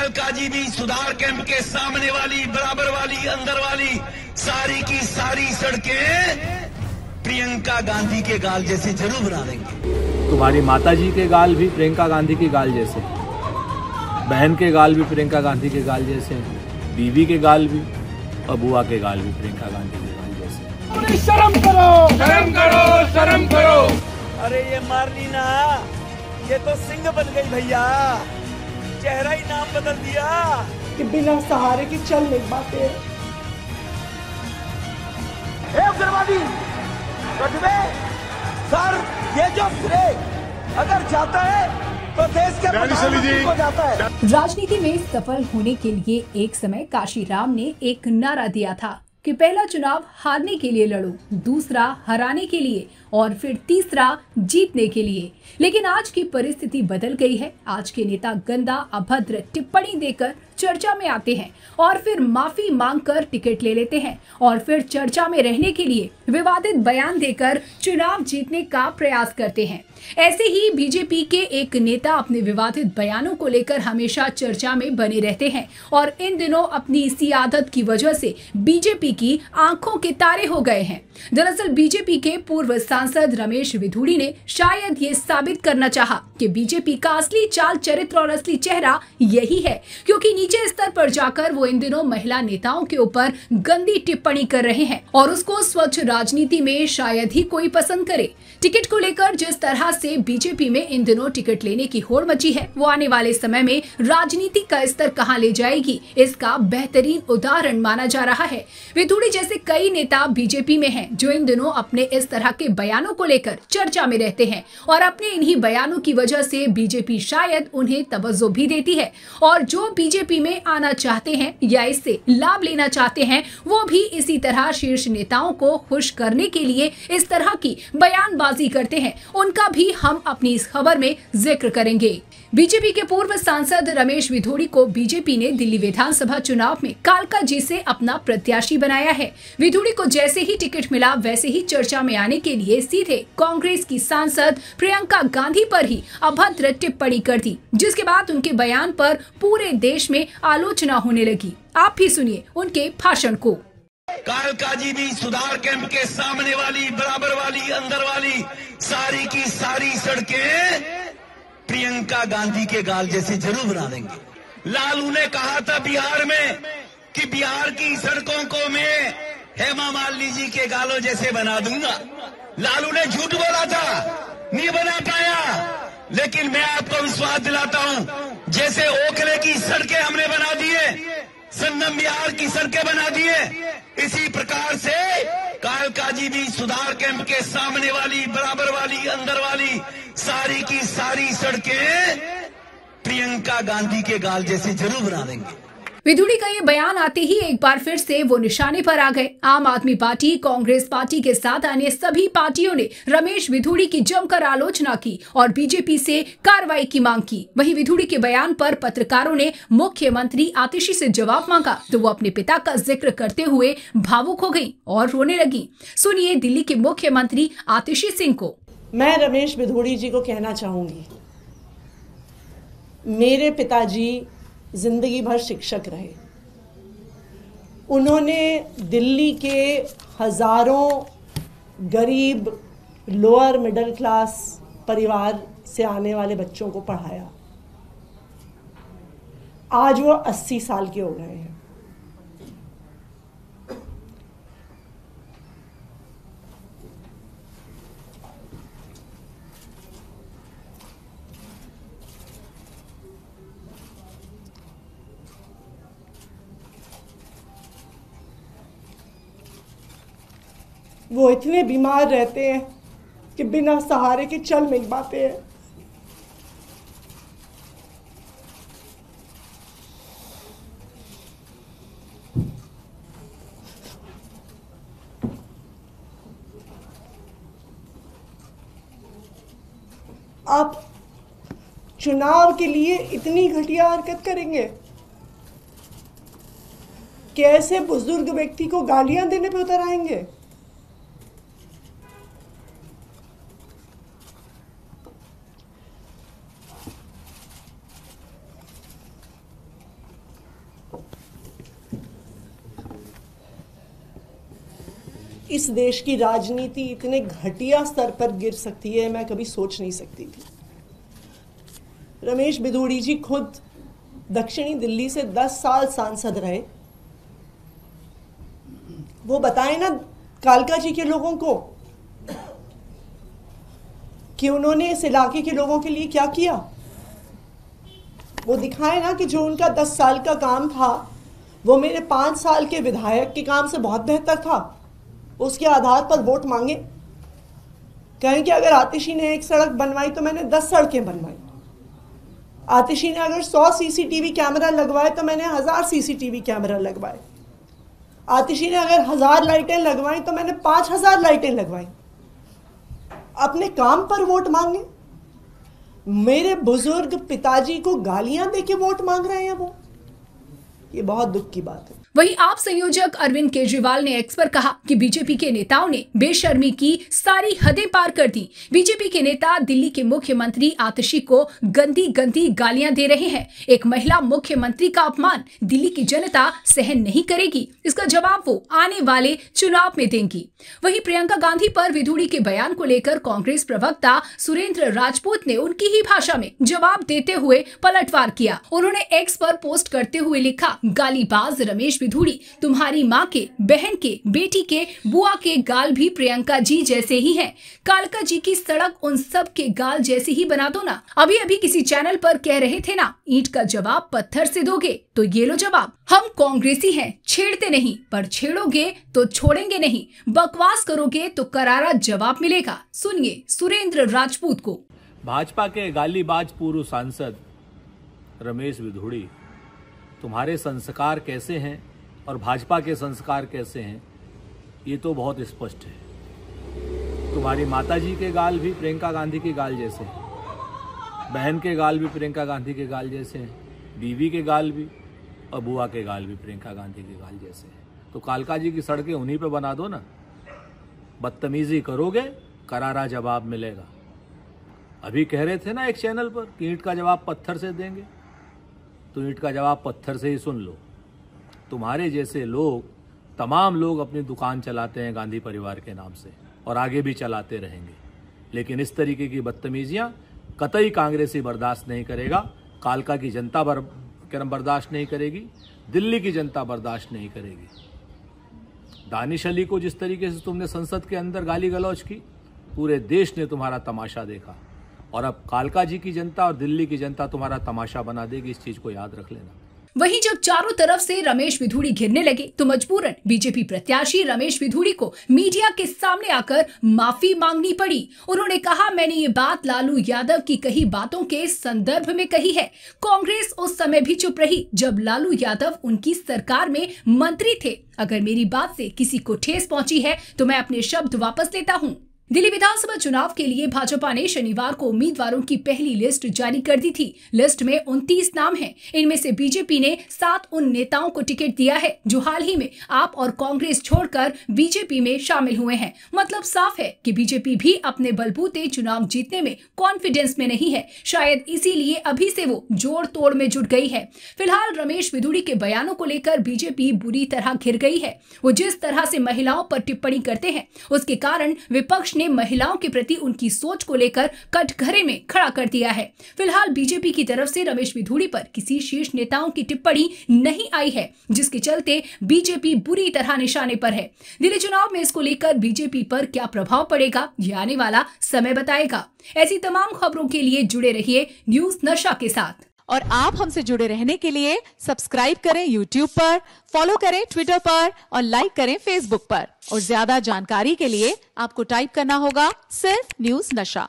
कालकाजी भी सुधार कैंप के सामने वाली, बराबर वाली, अंदर वाली सारी की सारी सड़कें प्रियंका गांधी के गाल जैसे जरूर बना देंगे। तुम्हारी माताजी के गाल भी प्रियंका गांधी के गाल जैसे, बहन के गाल भी प्रियंका गांधी के गाल जैसे, बीवी के गाल भी और बुआ के गाल भी प्रियंका गांधी के गाल जैसे। शर्म करो, शर्म करो, शर्म करो। अरे ये मारनी ना, ये तो सिंह बन गई भैया, चेहरा ही नाम बदल दिया कि बिना सहारे की चल नहीं पाते। उग्रवादी सर, ये जो श्रेय अगर जाता है तो देश के प्रधानमंत्री को जाता है। राजनीति में सफल होने के लिए एक समय काशीराम ने एक नारा दिया था कि पहला चुनाव हारने के लिए लड़ो, दूसरा हराने के लिए और फिर तीसरा जीतने के लिए। लेकिन आज की परिस्थिति बदल गई है। आज के नेता गंदा अभद्र टिप्पणी देकर चर्चा में आते हैं और फिर माफी मांगकर टिकट ले लेते हैं और फिर चर्चा में रहने के लिए विवादित बयान देकर चुनाव जीतने का प्रयास करते हैं। ऐसे ही बीजेपी के एक नेता अपने विवादित बयानों को लेकर हमेशा चर्चा में बने रहते हैं और इन दिनों अपनी इसी आदत की वजह से बीजेपी की आंखों के तारे हो गए हैं। दरअसल बीजेपी के पूर्व सांसद रमेश विधुड़ी ने शायद ये साबित करना चाहा कि बीजेपी का असली चाल चरित्र और असली चेहरा यही है, क्योंकि नीचे स्तर पर जाकर वो इन दिनों महिला नेताओं के ऊपर गंदी टिप्पणी कर रहे हैं और उसको स्वच्छ राजनीति में शायद ही कोई पसंद करे। टिकट को लेकर जिस तरह से बीजेपी में इन दिनों टिकट लेने की होड़ मची है, वो आने वाले समय में राजनीति का स्तर कहां ले जाएगी, इसका बेहतरीन उदाहरण माना जा रहा है। विधुड़ी जैसे कई नेता बीजेपी में हैं जो इन दिनों अपने इस तरह के बयानों को लेकर चर्चा में रहते हैं और अपने इन्हीं बयानों की वजह से बीजेपी शायद उन्हें तवज्जो भी देती है और जो बीजेपी में आना चाहते हैं या इससे लाभ लेना चाहते हैं, वो भी इसी तरह शीर्ष नेताओं को खुश करने के लिए इस तरह की बयानबाजी करते हैं। उनका भी हम अपनी इस खबर में जिक्र करेंगे। बीजेपी के पूर्व सांसद रमेश विधुड़ी को बीजेपी ने दिल्ली विधानसभा चुनाव में कालकाजी से अपना प्रत्याशी बनाया है। विधुड़ी को जैसे ही टिकट मिला वैसे ही चर्चा में आने के लिए सीधे कांग्रेस की सांसद प्रियंका गांधी पर ही अभद्र टिप्पणी कर दी, जिसके बाद उनके बयान पर पूरे देश में आलोचना होने लगी। आप भी सुनिए उनके भाषण को। कालकाजी भी सुधार कैंप के सामने वाली, बराबर वाली, अंदर वाली सारी की सारी सड़कें प्रियंका गांधी के गाल जैसे जरूर बना देंगे। लालू ने कहा था बिहार में कि बिहार की सड़कों को मैं हेमा मालिनी जी के गालों जैसे बना दूंगा। लालू ने झूठ बोला था, नहीं बना पाया, लेकिन मैं आपको विश्वास दिलाता हूं, जैसे ओखले की सड़कें हमने बना दिए, संगम बिहार की सड़कें बना दिए, इसी प्रकार से कालकाजी भी सुधार कैंप के सामने वाली, बराबर वाली, अंदर वाली सारी की सारी सड़कें प्रियंका गांधी के गाल जैसे जरूर बना देंगे। विधुड़ी का ये बयान आते ही एक बार फिर से वो निशाने पर आ गए। आम आदमी पार्टी, कांग्रेस पार्टी के साथ अन्य सभी पार्टियों ने रमेश विधुड़ी की जमकर आलोचना की और बीजेपी से कार्रवाई की मांग की। वहीं विधुड़ी के बयान पर पत्रकारों ने मुख्यमंत्री आतिशी से जवाब मांगा तो वो अपने पिता का जिक्र करते हुए भावुक हो गई और रोने लगी। सुनिए दिल्ली के मुख्यमंत्री आतिशी सिंह को। मैं रमेश विधुड़ी जी को कहना चाहूंगी, मेरे पिताजी जिंदगी भर शिक्षक रहे। उन्होंने दिल्ली के हजारों गरीब लोअर मिडिल क्लास परिवार से आने वाले बच्चों को पढ़ाया। आज वो 80 साल के हो गए हैं। वो इतने बीमार रहते हैं कि बिना सहारे के चल नहीं पाते हैं। आप चुनाव के लिए इतनी घटिया हरकत करेंगे कि ऐसे बुजुर्ग व्यक्ति को गालियां देने पे उतर आएंगे? इस देश की राजनीति इतने घटिया स्तर पर गिर सकती है, मैं कभी सोच नहीं सकती थी। रमेश बिधूड़ी जी खुद दक्षिणी दिल्ली से 10 साल सांसद रहे। वो बताएं ना कालका जी के लोगों को कि उन्होंने इस इलाके के लोगों के लिए क्या किया। वो दिखाए ना कि जो उनका 10 साल का काम था वो मेरे 5 साल के विधायक के काम से बहुत बेहतर था। उसके आधार पर वोट मांगे। कहें कि अगर आतिशी ने एक सड़क बनवाई तो मैंने 10 सड़कें बनवाई। आतिशी ने अगर 100 सीसीटीवी कैमरा लगवाए तो मैंने 1000 सीसीटीवी कैमरा लगवाए। आतिशी ने अगर 1000 लाइटें लगवाई तो मैंने 5000 लाइटें लगवाई। अपने काम पर वोट मांगे। मेरे बुजुर्ग पिताजी को गालियां देके वोट मांग रहे हैं वो। ये बहुत दुख की बात है। वहीं आप संयोजक अरविंद केजरीवाल ने एक्स पर कहा कि बीजेपी के नेताओं ने बेशर्मी की सारी हदें पार कर दी। बीजेपी के नेता दिल्ली के मुख्यमंत्री आतिशी को गंदी गंदी गालियां दे रहे हैं। एक महिला मुख्यमंत्री का अपमान दिल्ली की जनता सहन नहीं करेगी। इसका जवाब वो आने वाले चुनाव में देंगी। वहीं प्रियंका गांधी पर विधूड़ी के बयान को लेकर कांग्रेस प्रवक्ता सुरेंद्र राजपूत ने उनकी ही भाषा में जवाब देते हुए पलटवार किया। उन्होंने एक्स पर पोस्ट करते हुए लिखा, गालीबाज रमेश विधूड़ी, तुम्हारी माँ के, बहन के, बेटी के, बुआ के गाल भी प्रियंका जी जैसे ही हैं। कालका जी की सड़क उन सब के गाल जैसे ही बना दो ना। अभी अभी किसी चैनल पर कह रहे थे ना, ईंट का जवाब पत्थर से दोगे, तो ये लो जवाब। हम कांग्रेसी हैं, छेड़ते नहीं, पर छेड़ोगे तो छोड़ेंगे नहीं। बकवास करोगे तो करारा जवाब मिलेगा। सुनिए सुरेंद्र राजपूत को। भाजपा के गालीबाज पूर्व सांसद रमेश विधूड़ी, तुम्हारे संस्कार कैसे हैं और भाजपा के संस्कार कैसे हैं ये तो बहुत स्पष्ट है। तुम्हारी माताजी के गाल भी प्रियंका गांधी के गाल जैसे हैं, बहन के गाल भी प्रियंका गांधी के गाल जैसे हैं, बीवी के गाल भी और बुआ के गाल भी प्रियंका गांधी के गाल जैसे हैं। तो कालका जी की सड़कें उन्हीं पे बना दो ना। बदतमीजी करोगे करारा जवाब मिलेगा। अभी कह रहे थे ना एक चैनल पर कि ईंट का जवाब पत्थर से देंगे, तो ईंट का जवाब पत्थर से ही सुन लो। तुम्हारे जैसे लोग, तमाम लोग अपनी दुकान चलाते हैं गांधी परिवार के नाम से और आगे भी चलाते रहेंगे, लेकिन इस तरीके की बदतमीजियां कतई कांग्रेसी बर्दाश्त नहीं करेगा। कालका की जनता बर्दाश्त नहीं करेगी, दिल्ली की जनता बर्दाश्त नहीं करेगी। दानिश अली को जिस तरीके से तुमने संसद के अंदर गाली गलौज की, पूरे देश ने तुम्हारा तमाशा देखा, और अब कालका जी की जनता और दिल्ली की जनता तुम्हारा तमाशा बना देगी। इस चीज को याद रख लेना। वहीं जब चारों तरफ से रमेश विधूड़ी घिरने लगे तो मजबूरन बीजेपी प्रत्याशी रमेश विधूड़ी को मीडिया के सामने आकर माफी मांगनी पड़ी। उन्होंने कहा, मैंने ये बात लालू यादव की कही बातों के संदर्भ में कही है। कांग्रेस उस समय भी चुप रही जब लालू यादव उनकी सरकार में मंत्री थे। अगर मेरी बात से किसी को ठेस पहुंची है तो मैं अपने शब्द वापस लेता हूँ। दिल्ली विधानसभा चुनाव के लिए भाजपा ने शनिवार को उम्मीदवारों की पहली लिस्ट जारी कर दी थी। लिस्ट में 29 नाम हैं। इनमें से बीजेपी ने 7 उन नेताओं को टिकट दिया है जो हाल ही में आप और कांग्रेस छोड़कर बीजेपी में शामिल हुए हैं। मतलब साफ है कि बीजेपी भी अपने बलबूते चुनाव जीतने में कॉन्फिडेंस में नहीं है। शायद इसीलिए अभी से वो जोड़ तोड़ में जुट गई है। फिलहाल रमेश विधूड़ी के बयानों को लेकर बीजेपी बुरी तरह घिर गई है। वो जिस तरह से महिलाओं पर टिप्पणी करते हैं, उसके कारण विपक्ष ने महिलाओं के प्रति उनकी सोच को लेकर कटघरे में खड़ा कर दिया है। फिलहाल बीजेपी की तरफ से रमेश विधूड़ी पर किसी शीर्ष नेताओं की टिप्पणी नहीं आई है, जिसके चलते बीजेपी बुरी तरह निशाने पर है। दिल्ली चुनाव में इसको लेकर बीजेपी पर क्या प्रभाव पड़ेगा, ये आने वाला समय बताएगा। ऐसी तमाम खबरों के लिए जुड़े रहिए न्यूज नशा के साथ। और आप हमसे जुड़े रहने के लिए सब्सक्राइब करें YouTube पर, फॉलो करें Twitter पर और लाइक करें Facebook पर। और ज्यादा जानकारी के लिए आपको टाइप करना होगा सिर्फ न्यूज नशा।